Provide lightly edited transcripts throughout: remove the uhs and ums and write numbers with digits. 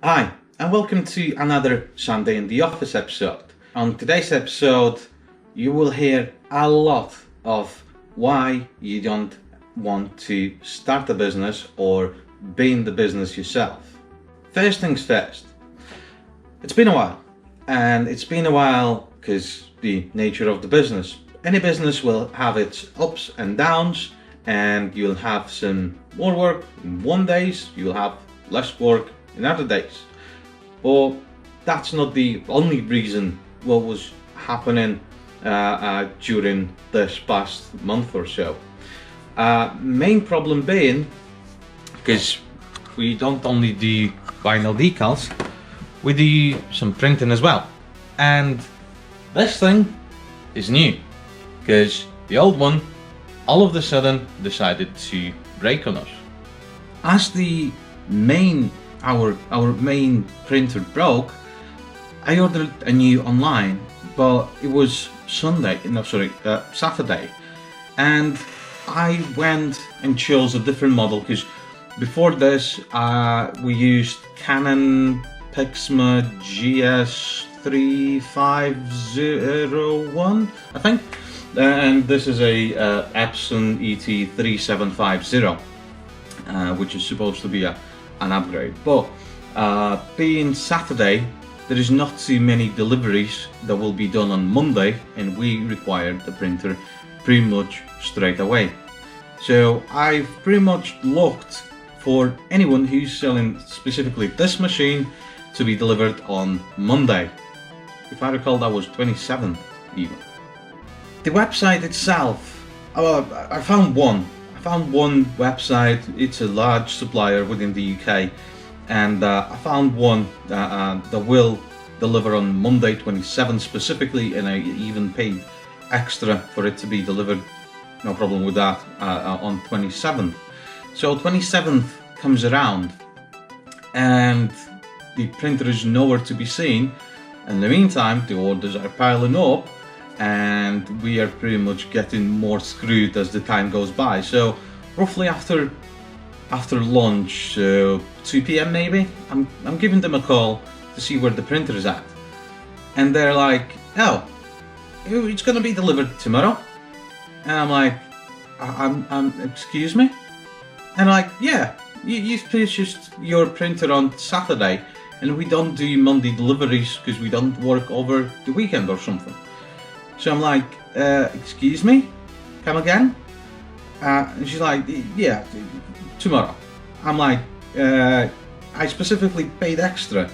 Hi, and welcome to another Sunday in the Office episode. On today's episode, you will hear a lot of why you don't want to start a business or be in the business yourself. First things first, it's been a while, and it's been a while because the nature of the business. Any business will have its ups and downs, and you'll have some more work in one days, you'll have less work in other days. But that's not the only reason what was happening during this past month or so. Main problem being, because we don't only do vinyl decals, we do some printing as well. And this thing is new, because the old one all of a sudden decided to break on us. As our main printer broke, I ordered a new online, but it was Saturday, and I went and chose a different model because before this we used Canon Pixma GS3501, I think, and this is a Epson ET3750, which is supposed to be an upgrade. But being Saturday, there is not too many deliveries that will be done on Monday, and we required the printer pretty much straight away. So I've pretty much looked for anyone who's selling specifically this machine to be delivered on Monday. If I recall, that was 27th even. The website itself, I found one website. It's a large supplier within the UK, and I found one that will deliver on Monday 27th specifically, and I even paid extra for it to be delivered, no problem with that, on 27th. So 27th comes around and the printer is nowhere to be seen. In the meantime, the orders are piling up, and we are pretty much getting more screwed as the time goes by. So roughly after lunch, 2 p.m. maybe, I'm giving them a call to see where the printer is at, and they're like, "Oh, it's gonna be delivered tomorrow." And I'm like, I'm excuse me? And like, yeah, you've purchased your printer on Saturday, and we don't do Monday deliveries because we don't work over the weekend or something. So I'm like, excuse me? Come again? And she's like, yeah, tomorrow. I'm like, I specifically paid extra,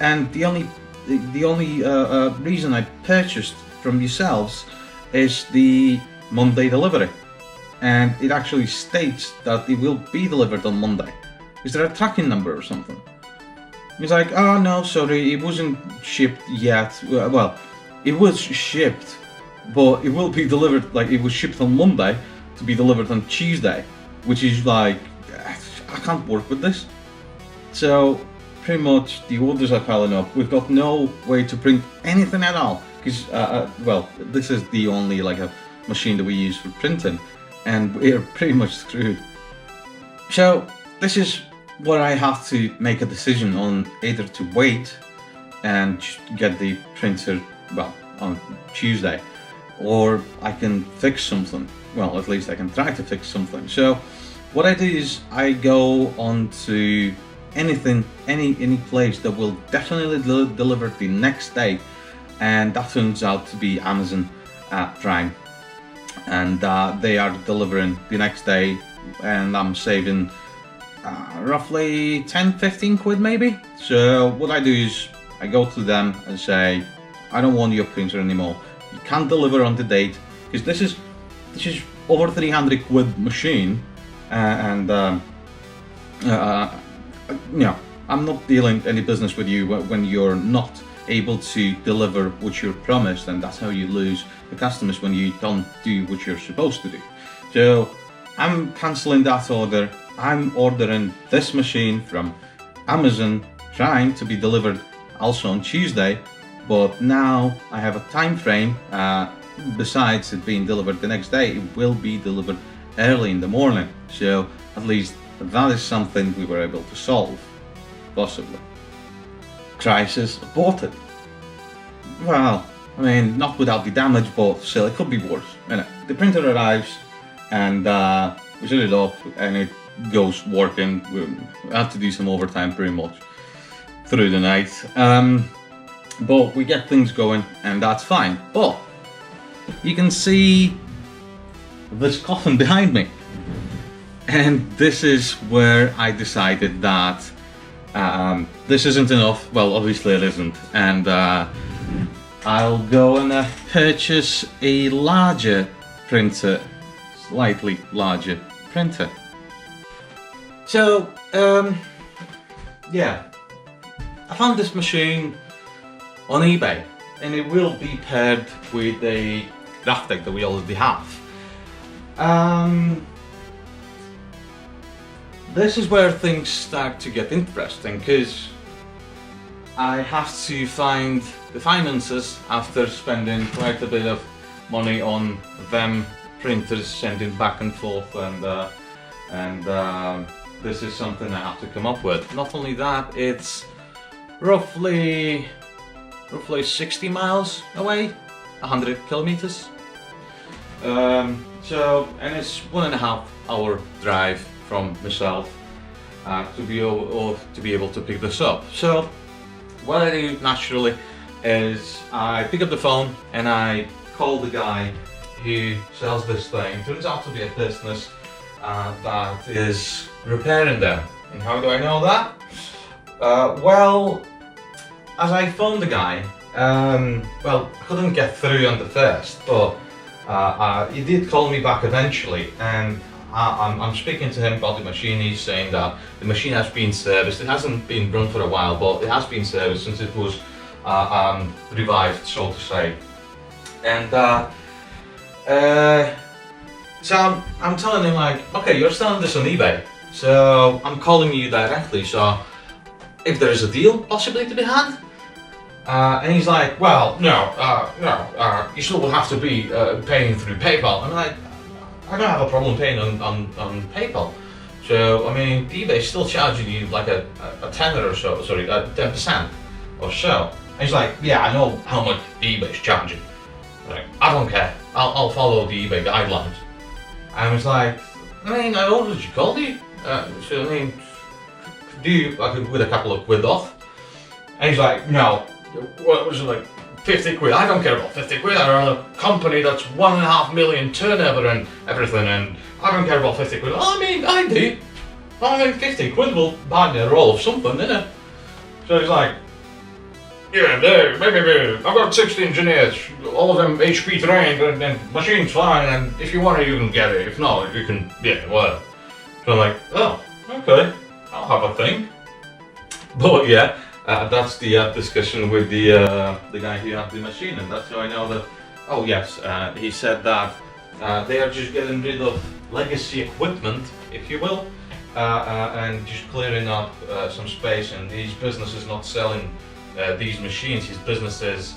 and the only reason I purchased from yourselves is the Monday delivery, and it actually states that it will be delivered on Monday. Is there a tracking number or something? He's like, oh no, sorry, it wasn't shipped yet. Well, it was shipped, but it will be delivered, like it was shipped on Monday to be delivered on Tuesday, which is like, I can't work with this. So pretty much the orders are piling up. We've got no way to print anything at all because, well, this is the only like a machine that we use for printing, and we're pretty much screwed. So this is where I have to make a decision on either to wait and get the printer, well, on Tuesday, or I can fix something. Well, at least I can try to fix something. So what I do is I go on to anything, any place that will definitely deliver the next day, and that turns out to be Amazon Prime, and they are delivering the next day, and I'm saving roughly 10-15 quid maybe. So what I do is I go to them and say, I don't want your printer anymore. You can't deliver on the date, because this is over 300 quid machine, and you know, I'm not dealing any business with you when you're not able to deliver what you're promised, and that's how you lose the customers, when you don't do what you're supposed to do. So I'm cancelling that order. I'm ordering this machine from Amazon, trying to be delivered also on Tuesday, but now I have a time frame. Besides it being delivered the next day, it will be delivered early in the morning. So at least that is something we were able to solve. possibly. Crisis aborted. Well, I mean, not without the damage, but still, it could be worse. You know, the printer arrives, and we set it up, and it goes working. We have to do some overtime pretty much through the night. But we get things going, and that's fine. But you can see this coffin behind me. And this is where I decided that this isn't enough. Well, obviously it isn't. And I'll go and purchase a larger printer, slightly larger printer. So, yeah, I found this machine on eBay, and it will be paired with a graph deck that we already have. This is where things start to get interesting, because I have to find the finances after spending quite a bit of money on them printers, sending back and forth, and this is something I have to come up with. Not only that, it's roughly 60 miles away, 100 kilometers. So, and it's 1.5 hour drive from myself to be able to pick this up. So what I do naturally is I pick up the phone and I call the guy who sells this thing. Turns out to be a business that is repairing them. And how do I know that? Well, as I phoned the guy, well, I couldn't get through on the first, but he did call me back eventually, and I'm speaking to him about the machine. He's saying that the machine has been serviced. It hasn't been run for a while, but it has been serviced since it was revived, so to say. And so I'm telling him, like, okay, you're selling this on eBay, so I'm calling you directly, so if there is a deal possibly to be had. And he's like, well, no, you still will have to be paying through PayPal. I'm like, I don't have a problem paying on PayPal. So, I mean, eBay's still charging you like a tenner or so, sorry, 10% or so. And he's like, yeah, I know how much eBay's charging. I'm like, I don't care, I'll follow the eBay guidelines. And I was like, I mean, I ordered you coffee. So, I mean, do you, with a couple of quid off? And he's like, no, what was it, like 50 quid? I don't care about 50 quid. I run a company that's 1.5 million turnover and everything, and I don't care about 50 quid. I mean, I do. I mean, 50 quid will buy me a roll of something, innit? So he's like, yeah, there, maybe. I've got 60 engineers, all of them HP trained, and machine's fine, and if you want it, you can get it. If not, you can, yeah, whatever. So I'm like, oh, okay, I'll have a think. But yeah, that's the discussion with the guy who had the machine, and that's how I know that. Oh yes, he said that they are just getting rid of legacy equipment, if you will, and just clearing up some space. And his business is not selling these machines; his business is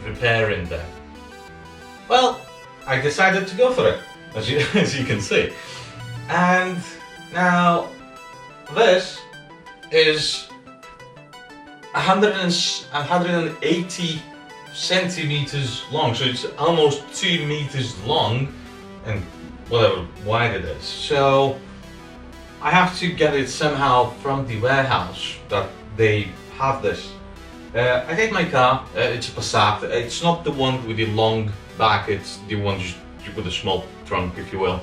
repairing them. Well, I decided to go for it, as you can see, and now this is 180 centimeters long, so it's almost 2 meters long and whatever wide it is. So I have to get it somehow from the warehouse that they have this. I take my car, it's a Passat. It's not the one with the long back, it's the one just with a small trunk, if you will.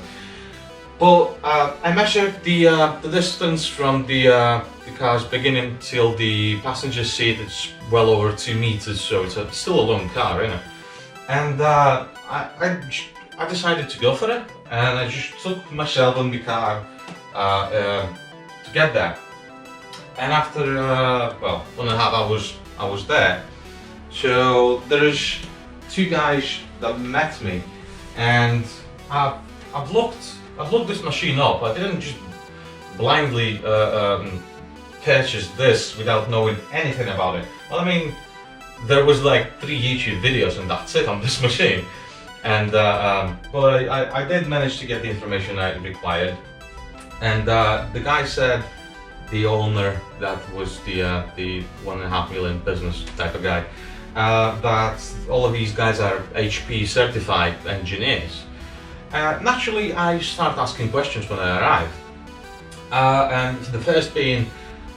But I measured the distance from the car's beginning till the passenger seat. It's well over 2 meters, so it's still a long car, isn't it? And I decided to go for it, and I just took myself and the car to get there. And after well, 1.5 hours, I was there. So there's 2 guys that met me, and I've looked this machine up. I didn't just blindly purchase this without knowing anything about it. Well, I mean, there was like 3 YouTube videos and that's it on this machine. And but I did manage to get the information I required. And the guy said the owner that was the 1.5 million business type of guy, that all of these guys are HP certified engineers. Naturally, I start asking questions when I arrived, and the first being,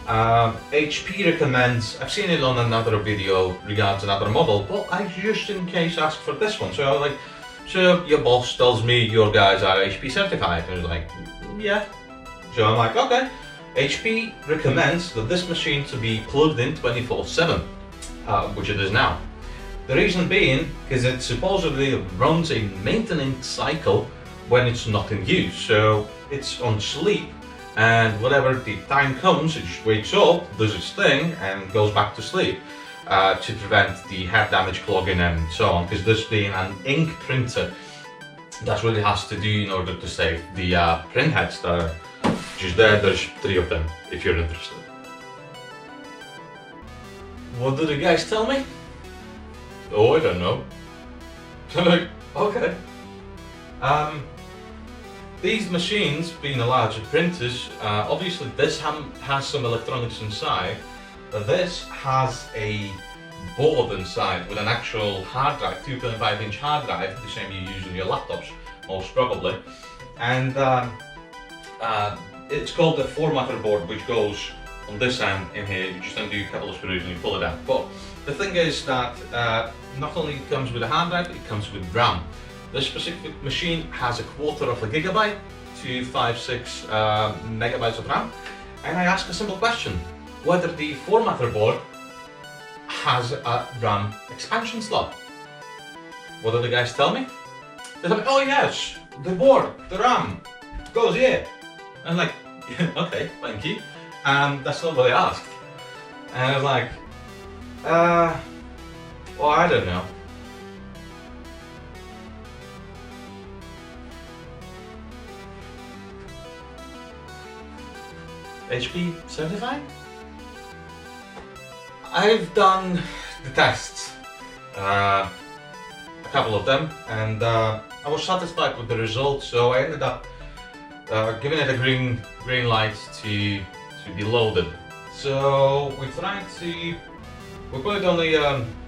HP recommends, I've seen it on another video regards another model, but I just in case asked for this one. So I was like, so your boss tells me your guys are HP certified, and I was like, yeah. So I'm like, okay, HP recommends that this machine to be plugged in 24/7, which it is now. The reason being, because it supposedly runs a maintenance cycle when it's not in use. So it's on sleep, and whenever the time comes, it just wakes up, does its thing, and goes back to sleep to prevent the head damage, clogging, and so on. Because this being an ink printer, that's what it has to do in order to save the print heads that are just there. There's 3 of them, if you're interested. What do the guys tell me? Oh, I don't know. So I'm like, okay. These machines, being a larger printers, obviously this has some electronics inside, but this has a board inside with an actual hard drive, 2.5-inch hard drive, the same you use on your laptops, most probably. And it's called the formatter board, which goes on this end in here. You just undo a couple of screws and you pull it out. But the thing is that not only it comes with a hard drive, it comes with RAM. This specific machine has 1/4 gigabyte to 5-6 megabytes of RAM. And I ask a simple question, whether the formatter board has a RAM expansion slot. What do the guys tell me? They tell me, oh yes, the board, the RAM, goes here. I'm like, okay, thank you. That's not what I asked. And I was like, well, I don't know. HP certified? I've done the tests, a couple of them, and I was satisfied with the results, so I ended up giving it a green light to be loaded. So we put it on the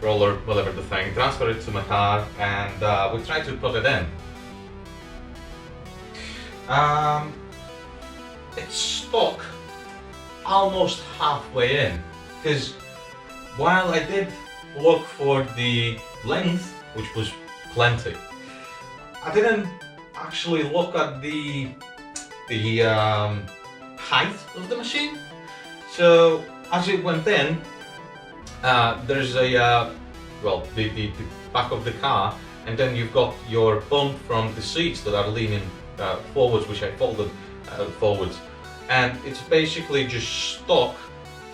roller, whatever the thing, transfer it to my car, and we tried to put it in. It's stuck almost halfway in, because while I did look for the length, which was plenty, I didn't actually look at the height of the machine. So as it went in, there's a well, the back of the car, and then you've got your bump from the seats that are leaning forwards, which I folded forwards, and it's basically just stuck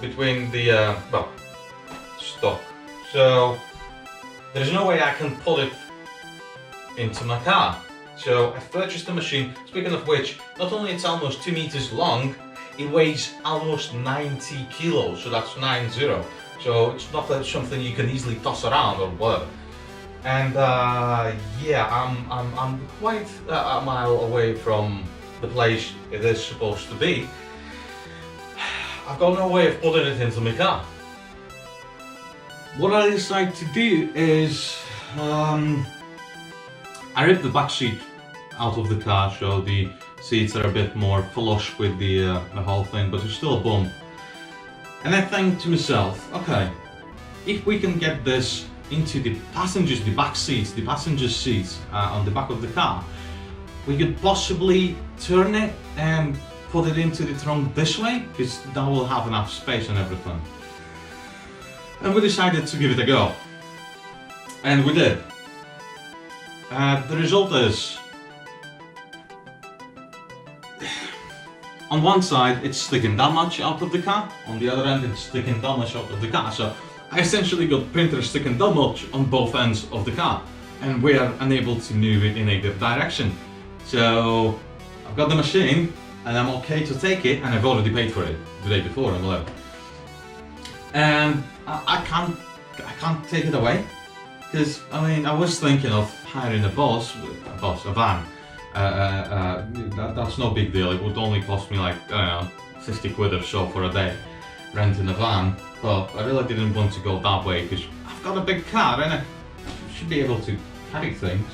between the well, stuck. So there's no way I can pull it into my car. So I purchased the machine. Speaking of which, not only it's almost 2 meters long, it weighs almost 90 kilos. So that's 90. So it's not something you can easily toss around or whatever. And yeah, I'm quite a mile away from the place it is supposed to be. I've got no way of putting it into my car. What I decided to do is I ripped the back seat out of the car, so the seats are a bit more flush with the whole thing, but there's still a bump. And I think to myself, okay, if we can get this into the passengers, the back seats, the passenger seats on the back of the car, we could possibly turn it and put it into the trunk this way, because that will have enough space and everything. And we decided to give it a go. And we did. The result is, on one side it's sticking that much out of the car, on the other end it's sticking that much out of the car. So I essentially got printer sticking that much on both ends of the car, and we are unable to move it in either direction. So I've got the machine and I'm okay to take it, and I've already paid for it the day before and whatever. And I can't take it away, because I mean I was thinking of hiring a van. That's no big deal. It would only cost me like, I don't know, 50 quid or so for a day renting a van, but I really didn't want to go that way because I've got a big car and I should be able to carry things.